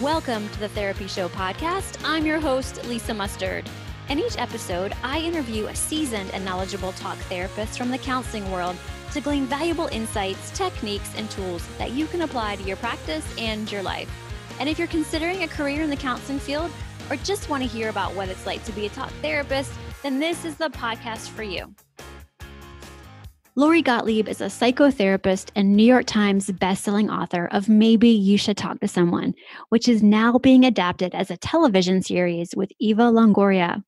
Welcome to the Therapy Show podcast. I'm your host, Lisa Mustard. In each episode, I interview a seasoned and knowledgeable talk therapist from the counseling world to glean valuable insights, techniques, and tools that you can apply to your practice and your life. And if you're considering a career in the counseling field or just want to hear about what it's like to be a talk therapist, then this is the podcast for you. Lori Gottlieb is a psychotherapist and New York Times bestselling author of Maybe You Should Talk to Someone, which is now being adapted as a television series with Eva Longoria.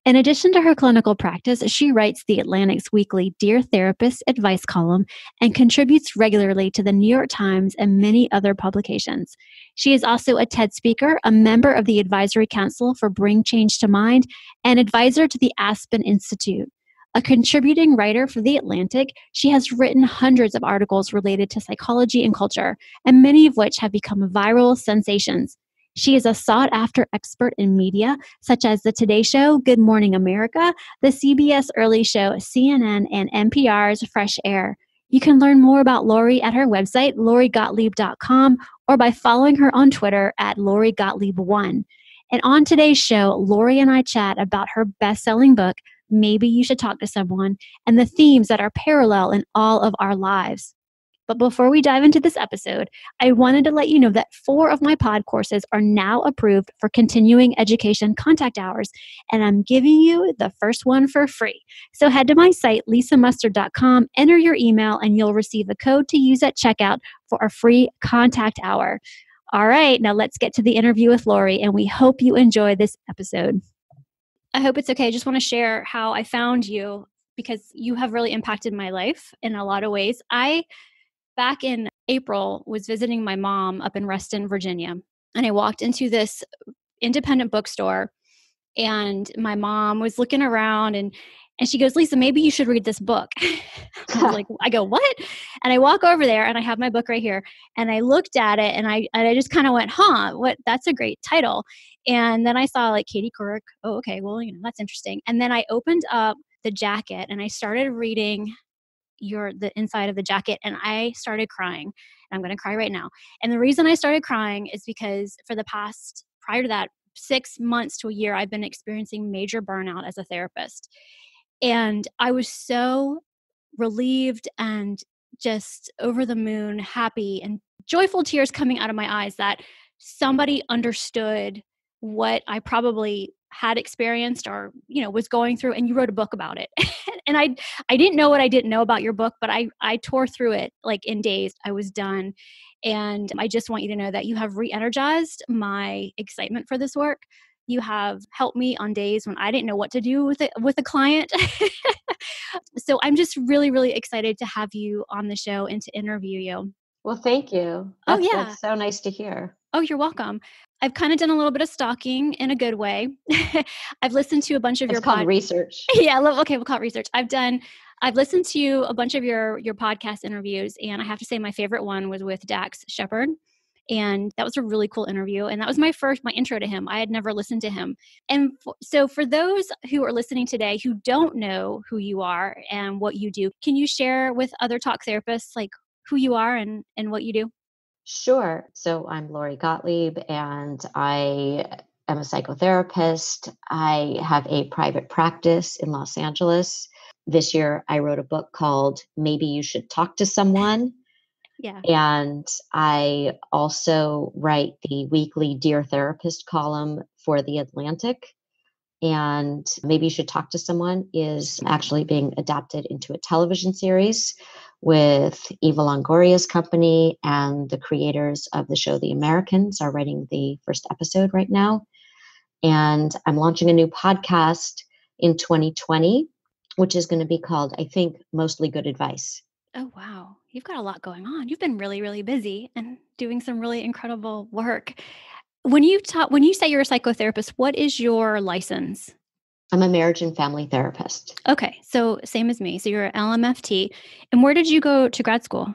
In addition to her clinical practice, she writes the Atlantic's weekly Dear Therapist advice column and contributes regularly to the New York Times and many other publications. She is also a TED speaker, a member of the Advisory Council for Bring Change to Mind, and advisor to the Aspen Institute. A contributing writer for The Atlantic, she has written hundreds of articles related to psychology and culture, and many of which have become viral sensations. She is a sought-after expert in media, such as The Today Show, Good Morning America, the CBS Early Show, CNN, and NPR's Fresh Air. You can learn more about Lori at her website, lorigottlieb.com, or by following her on Twitter at lorigottlieb1. And on today's show, Lori and I chat about her best-selling book, Maybe You Should Talk to Someone, and the themes that are parallel in all of our lives. But before we dive into this episode, I wanted to let you know that 4 of my pod courses are now approved for continuing education contact hours, and I'm giving you the first one for free. So head to my site, lisamustard.com, enter your email, and you'll receive a code to use at checkout for a free contact hour. All right, now let's get to the interview with Lori, and we hope you enjoy this episode. I hope it's okay. I just want to share how I found you because you have really impacted my life in a lot of ways. I, back in April, was visiting my mom up in Reston, Virginia, and I walked into this independent bookstore, and my mom was looking around and she goes, "Lisa, maybe you should read this book." I go, "What?" And I walk over there and I have my book right here. And I looked at it and I just kind of went, what? That's a great title. And then I saw like Katie Couric. Oh, okay. Well, that's interesting. And then I opened up the jacket and I started reading the inside of the jacket, and I started crying. And I'm going to cry right now. And the reason I started crying is because prior to that, 6 months to a year, I've been experiencing major burnout as a therapist. And I was so relieved and just over the moon, happy and joyful tears coming out of my eyes that somebody understood what I probably had experienced or, was going through, and you wrote a book about it. And I didn't know what I didn't know about your book, but I tore through it like in days. I was done. And I just want you to know that you have re-energized my excitement for this work. You have helped me on days when I didn't know what to do with a client. So I'm just really, really excited to have you on the show and to interview you. Well, thank you. That's so nice to hear. Oh, you're welcome. I've kind of done a little bit of stalking in a good way. I've listened to a bunch of your called research. Yeah, okay, we'll call it research. I've listened to a bunch of your podcast interviews, and I have to say my favorite one was with Dax Shepard. And that was a really cool interview. And that was my intro to him. I had never listened to him. And so for those who are listening today who don't know who you are and what you do, can you share with other talk therapists like who you are and what you do? Sure. So I'm Lori Gottlieb, and I am a psychotherapist. I have a private practice in Los Angeles. This year, I wrote a book called Maybe You Should Talk to Someone. Yeah. And I also write the weekly Dear Therapist column for The Atlantic. And Maybe You Should Talk to Someone is actually being adapted into a television series with Eva Longoria's company, and the creators of the show The Americans are writing the first episode right now. And I'm launching a new podcast in 2020, which is going to be called, I think, Mostly Good Advice. Oh, wow. You've got a lot going on. You've been really, really busy and doing some really incredible work. When you say you're a psychotherapist, what is your license? I'm a marriage and family therapist. Okay. So same as me. So you're an LMFT. And where did you go to grad school?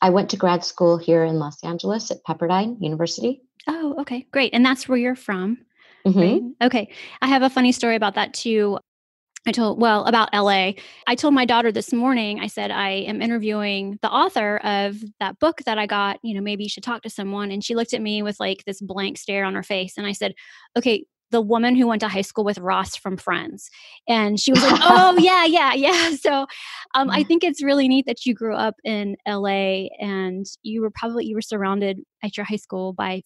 I went to grad school here in Los Angeles at Pepperdine University. Oh, okay. Great. And that's where you're from. Mm-hmm. Right? Okay. I have a funny story about that too. About LA. I told my daughter this morning, I said, I am interviewing the author of that book that I got, maybe you should talk to someone. And she looked at me with like this blank stare on her face. And I said, okay, the woman who went to high school with Ross from Friends. And she was like, oh, yeah, yeah, yeah. So I think it's really neat that you grew up in LA and you were surrounded at your high school by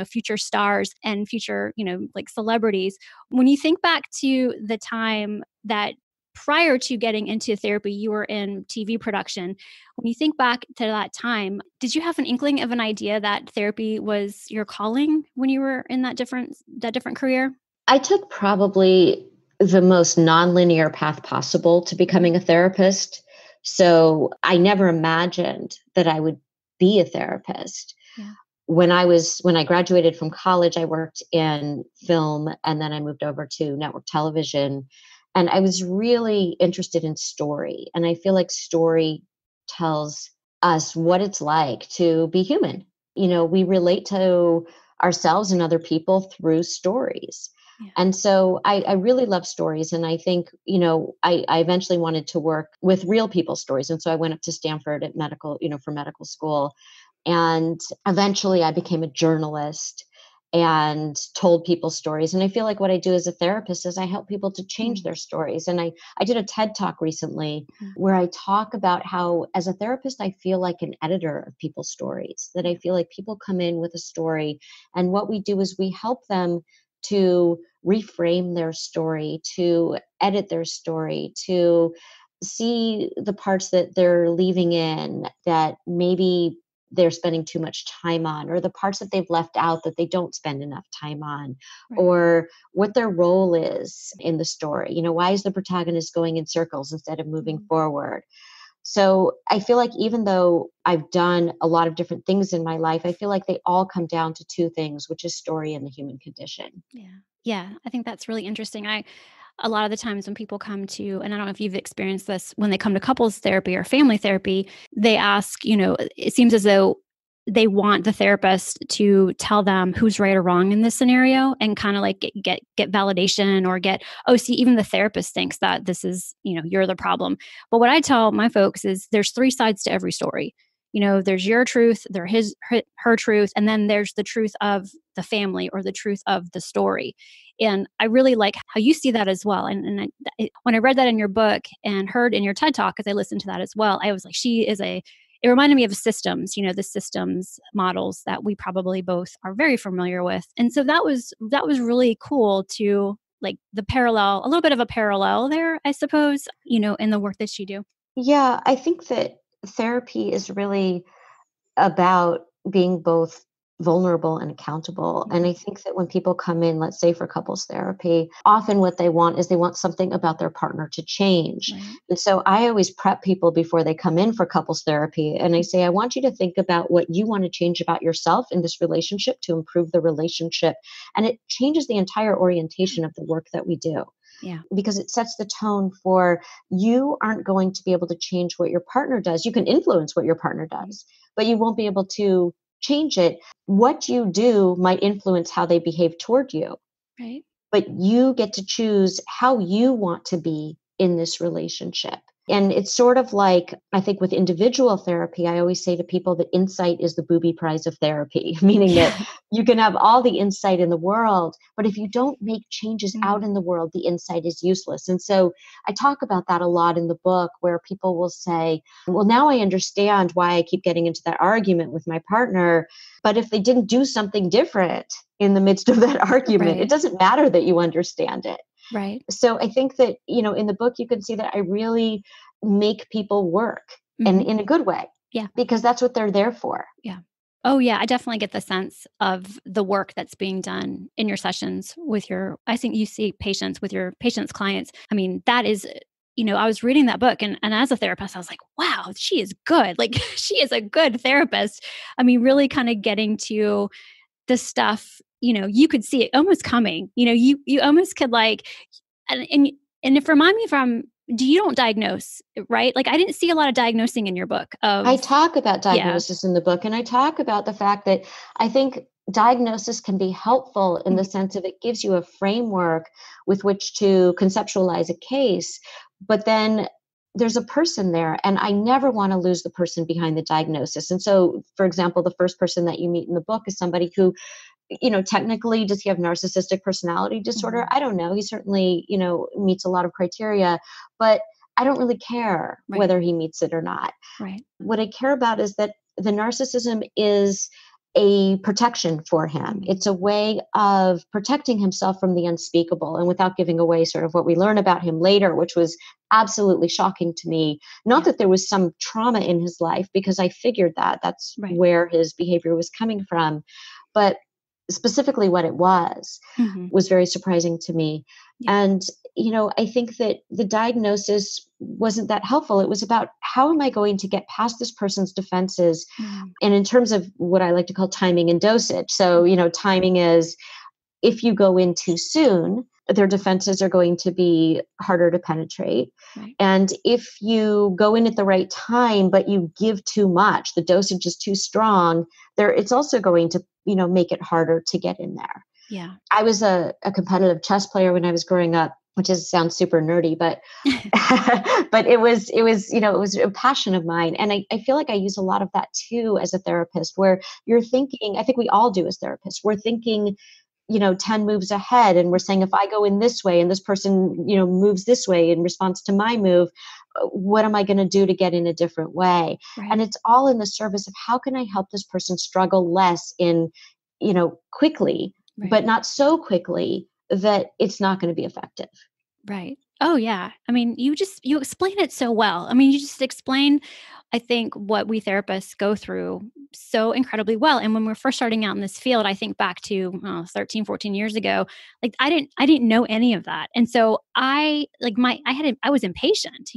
future stars and future like celebrities. When you think back to the time that prior to getting into therapy, you were in TV production. When you think back to that time, did you have an inkling of an idea that therapy was your calling when you were in that different career? I took probably the most nonlinear path possible to becoming a therapist. So I never imagined that I would be a therapist. Yeah. When I graduated from college, I worked in film and then I moved over to network television. And I was really interested in story. And I feel like story tells us what it's like to be human. We relate to ourselves and other people through stories. Yeah. And so I really love stories. And I think, I eventually wanted to work with real people's stories. And so I went up to Stanford at for medical school. And eventually I became a journalist and told people stories. And I feel like what I do as a therapist is I help people to change their stories. And I did a TED talk recently where I talk about how, as a therapist, I feel like an editor of people's stories, that I feel like people come in with a story. And what we do is we help them to reframe their story, to edit their story, to see the parts that they're leaving in that maybe they're spending too much time on, or the parts that they've left out that they don't spend enough time on, Right. or what their role is in the story. Why is the protagonist going in circles instead of moving forward? So I feel like even though I've done a lot of different things in my life, I feel like they all come down to two things, which is story and the human condition. Yeah. Yeah. I think that's really interesting. A lot of the times when people come to, and I don't know if you've experienced this, when they come to couples therapy or family therapy, they ask, it seems as though they want the therapist to tell them who's right or wrong in this scenario and kind of like get validation or oh, see, even the therapist thinks that this is, you're the problem. But what I tell my folks is there's three sides to every story. There's your truth, her truth, and then there's the truth of the family or the truth of the story. And I really like how you see that as well. When I read that in your book and heard in your TED talk, because I listened to that as well, I was like, it reminded me of systems, the systems models that we probably both are very familiar with. And so that was really cool to like a little bit of a parallel there, I suppose, in the work that you do. Yeah, I think that therapy is really about being both vulnerable and accountable. And I think that when people come in, let's say for couples therapy, often what they want is they want something about their partner to change. Right. And so I always prep people before they come in for couples therapy. And I say, I want you to think about what you want to change about yourself in this relationship to improve the relationship. And it changes the entire orientation of the work that we do. Yeah. Because it sets the tone for you aren't going to be able to change what your partner does. You can influence what your partner does, but you won't be able to change it. What you do might influence how they behave toward you, Right. but you get to choose how you want to be in this relationship. And it's sort of like, I think with individual therapy, I always say to people that insight is the booby prize of therapy, meaning that you can have all the insight in the world, but if you don't make changes out in the world, the insight is useless. And so I talk about that a lot in the book, where people will say, well, now I understand why I keep getting into that argument with my partner. But if they didn't do something different in the midst of that argument, Right. it doesn't matter that you understand it. Right. So I think that, in the book, you can see that I really make people work and in a good way. Yeah. Because that's what they're there for. Yeah. Oh, yeah. I definitely get the sense of the work that's being done in your sessions I think you see patients with your patients' clients. I mean, that is, I was reading that book and as a therapist, I was like, wow, she is good. Like, she is a good therapist. I mean, really kind of getting to the stuff, you could see it almost coming, you almost could like, and it remind me from, you don't diagnose, right? Like I didn't see a lot of diagnosing in your book I of, talk about yeah, diagnosis in the book, and I talk about the fact that I think diagnosis can be helpful in the sense of it gives you a framework with which to conceptualize a case, but then there's a person there, and I never want to lose the person behind the diagnosis. And so, for example, the first person that you meet in the book is somebody who, technically, does he have narcissistic personality disorder? Mhm. I don't know. He certainly, meets a lot of criteria, but I don't really care Right. whether he meets it or not. Right. What I care about is that the narcissism is a protection for him. Mhm. It's a way of protecting himself from the unspeakable and without giving away sort of what we learn about him later, which was absolutely shocking to me. Not Yeah. that there was some trauma in his life, because I figured that that's Right. where his behavior was coming from, but specifically what it Mhm. was very surprising to me. Yeah. And, I think that the diagnosis wasn't that helpful. It was about, how am I going to get past this person's defenses? Mhm. And in terms of what I like to call timing and dosage. So, timing is, if you go in too soon, their defenses are going to be harder to penetrate. Right. And if you go in at the right time, but you give too much, the dosage is too strong, it's also going to, make it harder to get in there. Yeah. I was a competitive chess player when I was growing up, which sounds super nerdy, but but it was a passion of mine. And I feel like I use a lot of that too as a therapist, where you're thinking, I think we all do as therapists, we're thinking, 10 moves ahead. And we're saying, if I go in this way and this person, moves this way in response to my move, what am I going to do to get in a different way? Right. And it's all in the service of, how can I help this person struggle less in, quickly, Right. but not so quickly that it's not going to be effective. Right. Oh, yeah. I mean, you explain it so well. I mean, you just explain, I think, what we therapists go through so incredibly well. And when we're first starting out in this field, I think back to 13, 14 years ago, like I didn't know any of that. And so I was impatient,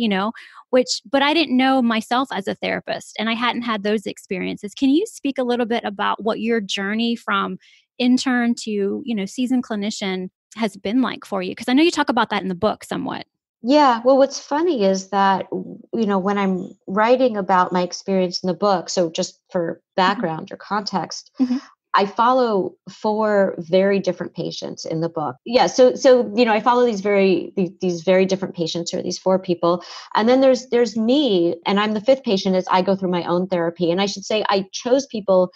but I didn't know myself as a therapist, and I hadn't had those experiences. Can you speak a little bit about what your journey from intern to, seasoned clinician has been like for you? Because I know you talk about that in the book somewhat. Yeah. Well, what's funny is that, when I'm writing about my experience in the book, so just for Mhm. background or context, Mhm. I follow four very different patients in the book. Yeah. So I follow these very different patients, or these four people. And then there's me, and I'm the fifth patient as I go through my own therapy. And I should say, I chose people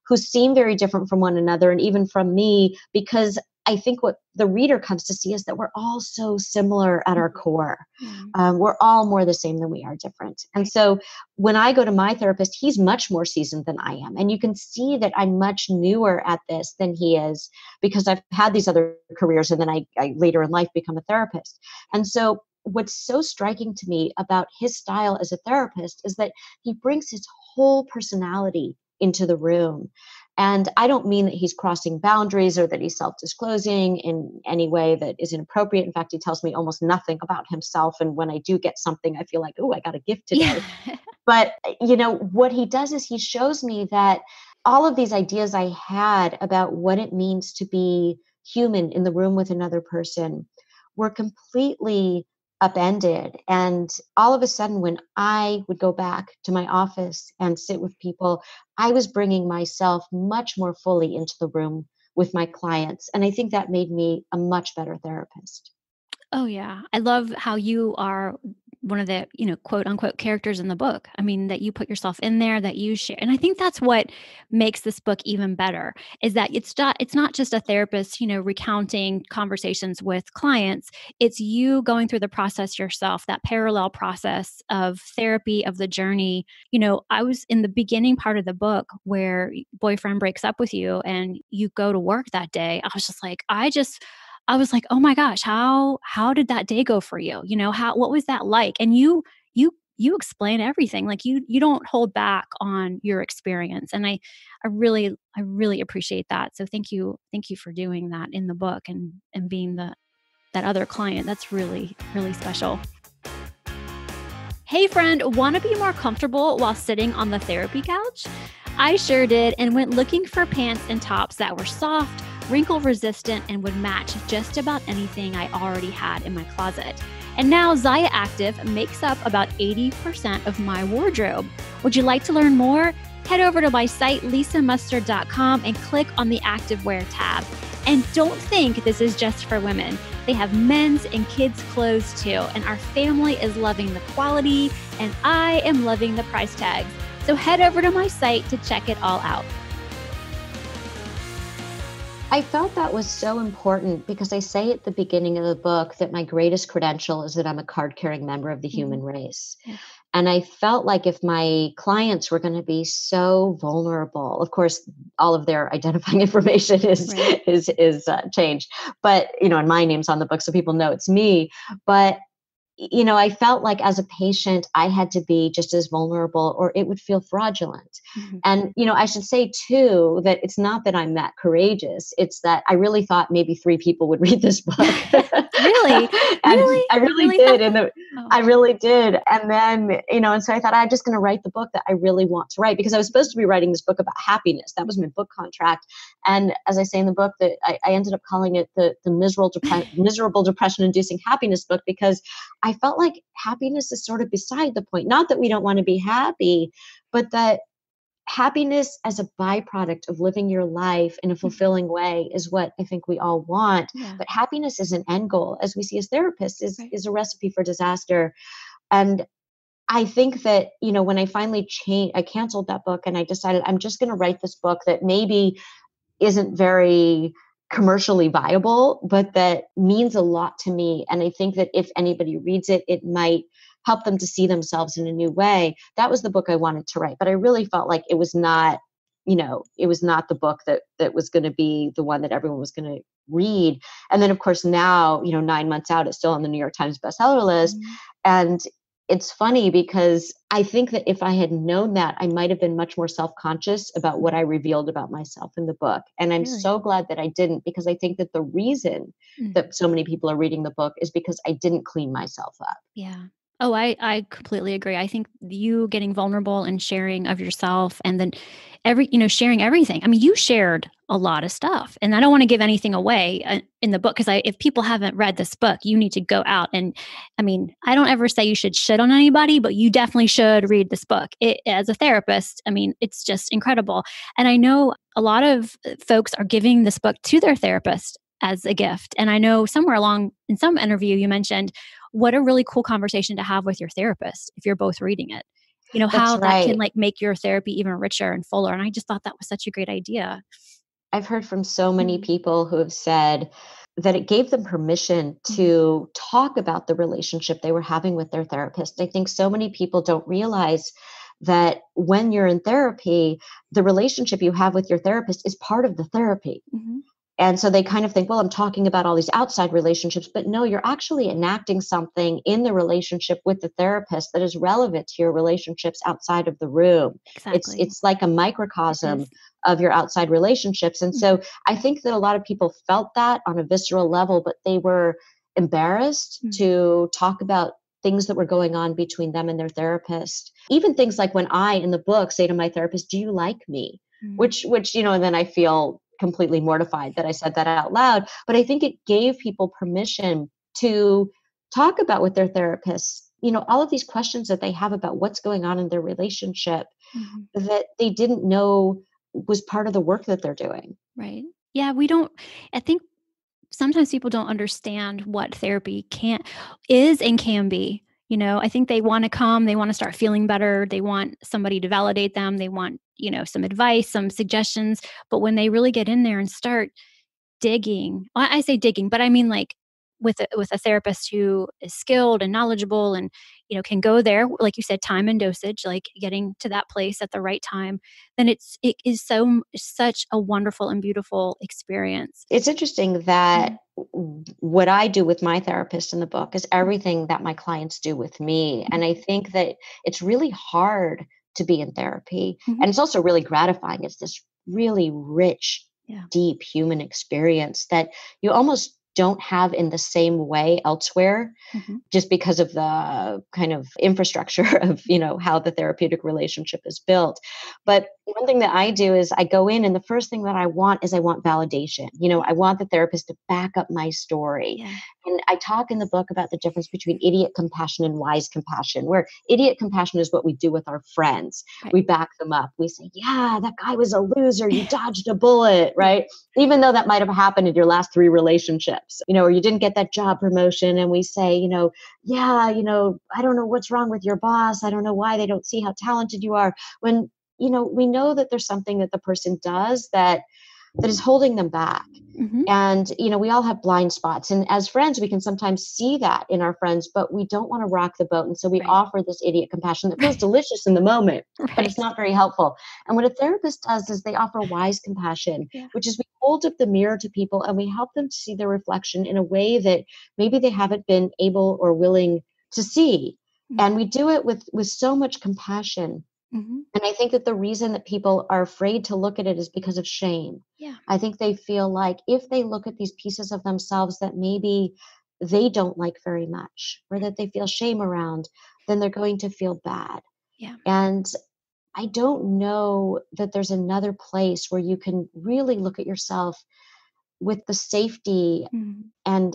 who seem very different from one another and even from me, because I think what the reader comes to see is that we're all so similar at our Mhm. core. Yeah. We're all more the same than we are different. And Right. so when I go to my therapist, he's much more seasoned than I am. And you can see that I'm much newer at this than he is, because I've had these other careers, and then I later in life become a therapist. And so what's so striking to me about his style as a therapist is that he brings his whole personality into the room. And I don't mean that he's crossing boundaries or that he's self-disclosing in any way that is inappropriate. In fact, he tells me almost nothing about himself. And when I do get something, I feel like, oh, I got a gift Yeah. today. But, what he does is he shows me that all of these ideas I had about what it means to be human in the room with another person were completely upended. And all of a sudden, when I would go back to my office and sit with people, I was bringing myself much more fully into the room with my clients. And I think that made me a much better therapist. Oh, yeah. I love how you are one of the, quote unquote characters in the book. I mean, that you put yourself in there, that you share. And I think that's what makes this book even better, is that it's not just a therapist, recounting conversations with clients. It's you going through the process yourself, that parallel process of therapy, of the journey. I was in the beginning part of the book where boyfriend breaks up with you and you go to work that day. I was like, "Oh my gosh, how did that day go for you?" What was that like? And you explain everything. Like you don't hold back on your experience. And I really appreciate that. So thank you for doing that in the book and being that other client. That's really, really special. Hey friend, want to be more comfortable while sitting on the therapy couch? I sure did, and went looking for pants and tops that were soft, wrinkle resistant, and would match just about anything I already had in my closet. And now Zaya Active makes up about 80% of my wardrobe. Would you like to learn more? Head over to my site, lisamustard.com, and click on the Activewear tab. And don't think this is just for women. They have men's and kids' clothes too. And our family is loving the quality, and I am loving the price tags. So head over to my site to check it all out. I felt that was so important because I say at the beginning of the book that my greatest credential is that I'm a card-carrying member of the human race. Yeah. And I felt like if my clients were going to be so vulnerable, of course, all of their identifying information is Right. is changed, but and my name's on the book, so people know it's me. But I felt like as a patient, I had to be just as vulnerable or it would feel fraudulent. Mm-hmm. And, I should say too, that it's not that I'm that courageous. It's that I really thought maybe 3 people would read this book. Really? And Really? I You really really did. thought that? I really did. And then, and so I thought I'm just going to write the book that I really want to write because I was supposed to be writing this book about happiness. That was my book contract. And as I say in the book, that I ended up calling it the miserable depression inducing happiness book because I felt like happiness is sort of beside the point. Not that we don't want to be happy, but that happiness as a byproduct of living your life in a fulfilling way is what I think we all want. Yeah. But happiness is an end goal, as we see as therapists, Right. is a recipe for disaster. And I think that, when I finally I canceled that book and I decided I'm just going to write this book that maybe isn't very commercially viable, but that means a lot to me. And I think that if anybody reads it, it might help them to see themselves in a new way. That was the book I wanted to write, but I really felt like it was not, it was not the book that was going to be the one that everyone was going to read. And then of course now, 9 months out, it's still on the New York Times bestseller list. Mm-hmm. And it's funny because I think that if I had known that, I might have been much more self-conscious about what I revealed about myself in the book. And I'm Really? so glad that I didn't, because I think that the reason that so many people are reading the book is because I didn't clean myself up. Yeah. Oh, I completely agree. I think you getting vulnerable and sharing of yourself and then sharing everything. I mean, you shared a lot of stuff and I don't want to give anything away in the book because if people haven't read this book, you need to go out and I mean, I don't ever say you should shit on anybody, but you definitely should read this book. As a therapist, I mean, it's just incredible. And I know a lot of folks are giving this book to their therapist as a gift. And I know somewhere along in some interview you mentioned what a really cool conversation to have with your therapist if you're both reading it. That's How that can right. make your therapy even richer and fuller. And I just thought that was such a great idea. I've heard from so many Mhm. people who have said that it gave them permission Mhm. to talk about the relationship they were having with their therapist. I think so many people don't realize that when you're in therapy, the relationship you have with your therapist is part of the therapy. Mhm. And so they kind of think, well, I'm talking about all these outside relationships, but no, you're actually enacting something in the relationship with the therapist that is relevant to your relationships outside of the room. It's Exactly. it's like a It is. microcosm of your outside relationships. And Mhm. so I think that a lot of people felt that on a visceral level, but they were embarrassed Mhm. to talk about things that were going on between them and their therapist. Even things like when I in the book say to my therapist, "Do you like me?" Mhm. Which and then I feel completely mortified that I said that out loud. But I think it gave people permission to talk about with their therapists, all of these questions that they have about what's going on in their relationship Mhm. that they didn't know was part of the work that they're doing. Right. Yeah, we don't I think sometimes people don't understand what therapy can is and can be. I think they want to come, they want to start feeling better, they want somebody to validate them, they want, some advice, some suggestions, but when they really get in there and start digging, I say digging, but I mean like with a therapist who is skilled and knowledgeable and can go there like you said time and dosage like getting to that place at the right time, then it is such a wonderful and beautiful experience. It's interesting that Mhm. what I do with my therapist in the book is everything that my clients do with me. And I think that it's really hard to be in therapy. Mhm. And it's also really gratifying. It's this really rich, Yeah. deep human experience that you almost don't have in the same way elsewhere Mhm. just because of the kind of infrastructure of how the therapeutic relationship is built. But One thing that I do is I go in and the first thing that I want is I want validation. I want the therapist to back up my story. Yeah. And I talk in the book about the difference between idiot compassion and wise compassion, where idiot compassion is what we do with our friends. Right. We back them up. We say, yeah, that guy was a loser. You dodged a bullet, right? Even though that might have happened in your last 3 relationships, or you didn't get that job promotion. And we say, yeah, I don't know what's wrong with your boss. I don't know why they don't see how talented you are. When we know that there's something that the person does that is holding them back. Mm-hmm. And, we all have blind spots. And as friends, we can sometimes see that in our friends, but we don't want to rock the boat. And so we Right. offer this idiot compassion that feels delicious in the moment, but it's not very helpful. And what a therapist does is they offer wise compassion, which is we hold up the mirror to people and we help them to see their reflection in a way that maybe they haven't been able or willing to see. Mm-hmm. And we do it with so much compassion. Mm-hmm. And I think that the reason that people are afraid to look at it is because of shame. Yeah. I think they feel like if they look at these pieces of themselves that maybe they don't like very much or that they feel shame around, then they're going to feel bad. Yeah. And I don't know that there's another place where you can really look at yourself with the safety Mm-hmm.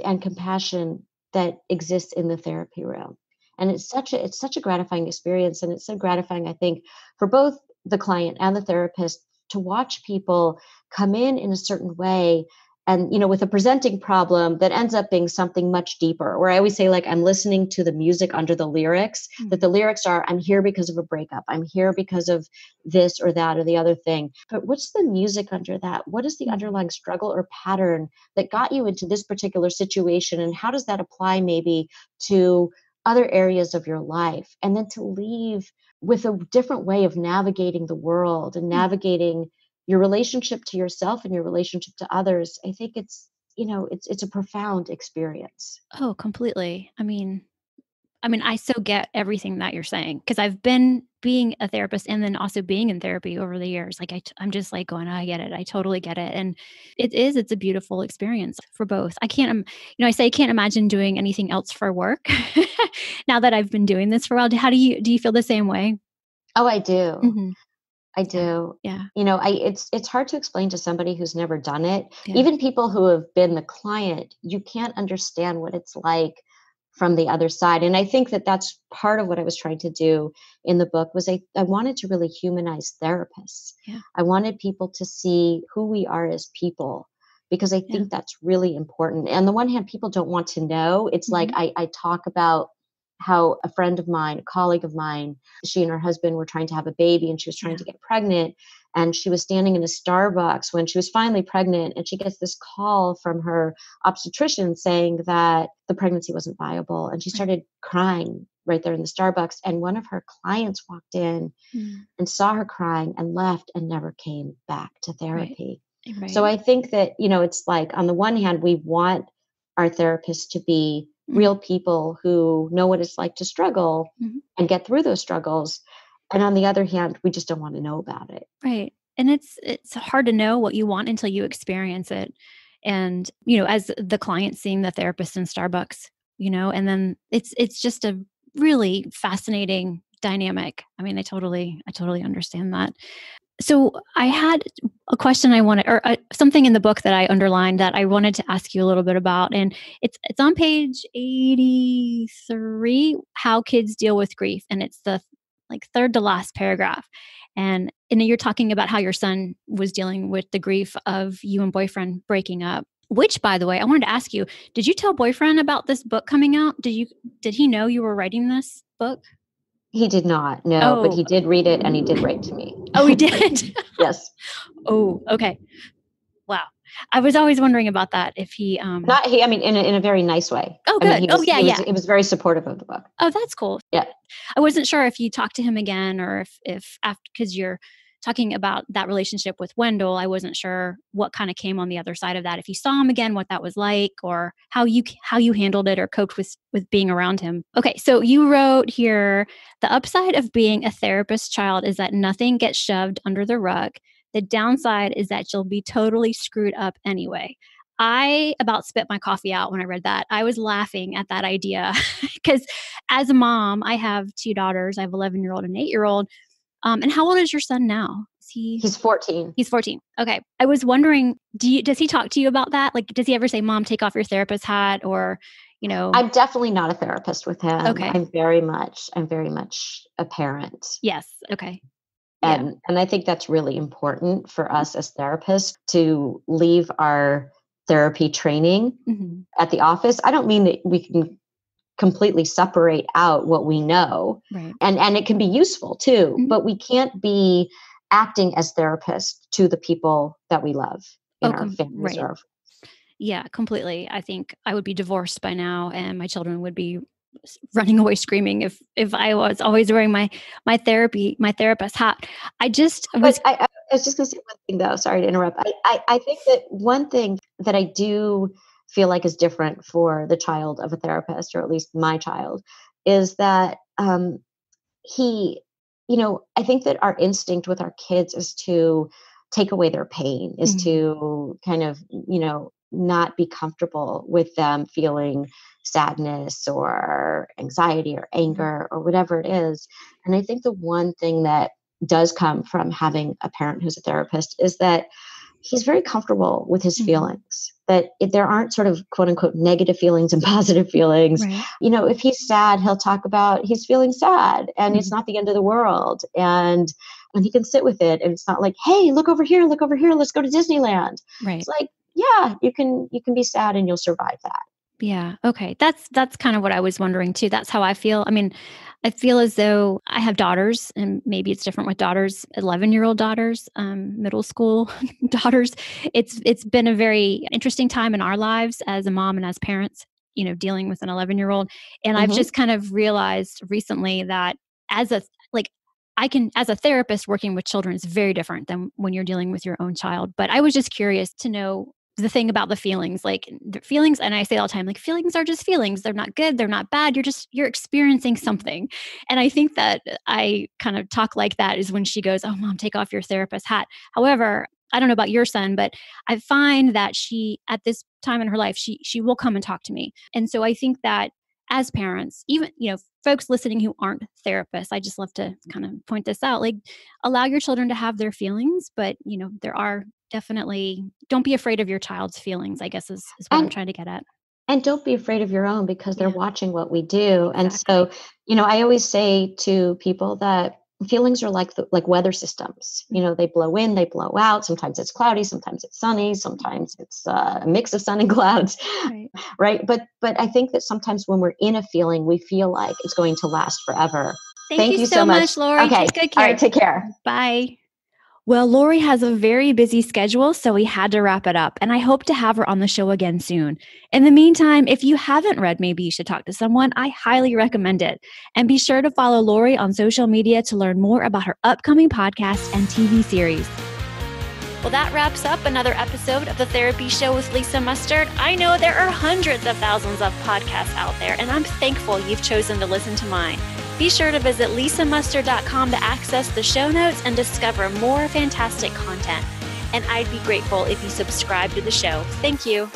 and compassion that exists in the therapy room. And it's such a gratifying experience. And it's so gratifying, I think, for both the client and the therapist to watch people come in a certain way and with a presenting problem that ends up being something much deeper, where I always say, like, I'm listening to the music under the lyrics, that the lyrics are, I'm here because of a breakup, I'm here because of this or that or the other thing. But what's the music under that? What is the underlying struggle or pattern that got you into this particular situation? And how does that apply maybe to other areas of your life? And then to leave with a different way of navigating the world and navigating your relationship to yourself and your relationship to others. I think it's a profound experience. Oh, completely. I so get everything that you're saying because I've been being a therapist and then also being in therapy over the years. Like I'm just like going, I get it. I totally get it. And it's a beautiful experience for both. I can't, I say I can't imagine doing anything else for work now that I've been doing this for a while. Do you feel the same way? Oh, I do. Mm-hmm. I Yeah. do. Yeah. It's hard to explain to somebody who's never done it. Yeah. Even people who have been the client, you can't understand what it's like from the other side. And I think that that's part of what I was trying to do in the book was I wanted to really humanize therapists. Yeah. I wanted people to see who we are as people because I Yeah. think that's really important. On the one hand, people don't want to know. It's like I talk about how a friend of mine, a colleague of mine, she and her husband were trying to have a baby and she was trying to get pregnant. And she was standing in a Starbucks when she was finally pregnant. And she gets this call from her obstetrician saying that the pregnancy wasn't viable. And she started crying right there in the Starbucks. And one of her clients walked in and saw her crying and left and never came back to Right. therapy. Right. So I think that, it's like on the one hand, we want our therapists to be real people who know what it's like to struggle Mm-hmm. and get through those struggles. And on the other hand, we just don't want to know about it. Right. And it's hard to know what you want until you experience it. And, as the client seeing the therapist in Starbucks, and then it's just a really fascinating dynamic. I totally understand that. So I had a question I wanted, or something in the book that I underlined that I wanted to ask you a little bit about, and it's on page 83. How kids deal with grief, and it's the like third to last paragraph, and you're talking about how your son was dealing with the grief of you and boyfriend breaking up. Which, by the way, I wanted to ask you: did you tell boyfriend about this book coming out? Did he know you were writing this book? He did not, no, but Oh, he did read it and he did write to me. oh, he did. Yes. Oh, okay. Wow. I was always wondering about that if he Not he, I mean, in a very nice way. Oh, I mean, good. Oh, yeah, yeah. he was very supportive of the book. Oh, that's cool. Yeah. I wasn't sure if you talked to him again or if after, because you're talking about that relationship with Wendell, I wasn't sure what kind of came on the other side of that. If you saw him again, what that was like, or how you handled it or coped with being around him. Okay, so you wrote here, the upside of being a therapist child is that nothing gets shoved under the rug. The downside is that you'll be totally screwed up anyway. I about spit my coffee out when I read that. I was laughing at that idea because as a mom, I have two daughters. I have 11-year-old and 8-year-old. And how old is your son now? Is he? He's 14. He's 14. Okay. I was wondering, does he talk to you about that? Like, does he ever say, Mom, take off your therapist hat, or, I'm definitely not a therapist with him. Okay. I'm very much a parent. Yes. Okay. Yeah. And I think that's really important for us as therapists to leave our therapy training at the office. I don't mean that we can completely separate out what we know, Right. and it can be useful too, but we can't be acting as therapists to the people that we love in our families. Right. Yeah, completely. I think I would be divorced by now, and my children would be running away screaming if I was always wearing my therapist hat. I was just going to say one thing though. Sorry to interrupt. I think that one thing that I do feel like is different for the child of a therapist, or at least my child, is that he, I think that our instinct with our kids is to take away their pain, is to kind of, not be comfortable with them feeling sadness or anxiety or anger or whatever it is. And I think the one thing that does come from having a parent who's a therapist is that he's very comfortable with his feelings, that there aren't sort of quote unquote negative feelings and positive feelings. Right. If he's sad, he'll talk about he's feeling sad and it's not the end of the world. And he can sit with it. And it's not like, hey, look over here, let's go to Disneyland. Right. It's like, yeah, you can be sad and you'll survive that. Yeah. Okay. That's kind of what I was wondering too. That's how I feel. I mean, I feel as though I have daughters, and maybe it's different with daughters, 11-year-old daughters, middle school daughters. It's been a very interesting time in our lives as a mom and as parents, dealing with an 11-year-old. And I've just kind of realized recently that as a therapist, working with children is very different than when you're dealing with your own child. But I was just curious to know the thing about the feelings, like the feelings. And I say all the time, like, feelings are just feelings. They're not good. They're not bad. You're experiencing something. And I think that I kind of talk like that is when she goes, oh, Mom, take off your therapist hat. However, I don't know about your son, but I find that she, at this time in her life, she will come and talk to me. And so I think that as parents, even, folks listening who aren't therapists, I just love to kind of point this out, like, allow your children to have their feelings, but, there are definitely, don't be afraid of your child's feelings, I guess is what I'm trying to get at. And don't be afraid of your own, because they're watching what we do. Exactly. And so, I always say to people that feelings are like weather systems. They blow in, they blow out. Sometimes it's cloudy, sometimes it's sunny, sometimes it's a mix of sun and clouds. Right. But I think that sometimes when we're in a feeling, we feel like it's going to last forever. Thank you so much, Lori. Okay. Take good care. All right. Take care. Bye. Well, Lori has a very busy schedule, so we had to wrap it up, and I hope to have her on the show again soon. In the meantime, if you haven't read Maybe You Should Talk to Someone, I highly recommend it. And be sure to follow Lori on social media to learn more about her upcoming podcast and TV series. Well, that wraps up another episode of The Therapy Show with Lisa Mustard. I know there are hundreds of thousands of podcasts out there, and I'm thankful you've chosen to listen to mine. Be sure to visit lisamustard.com to access the show notes and discover more fantastic content. And I'd be grateful if you subscribe to the show. Thank you.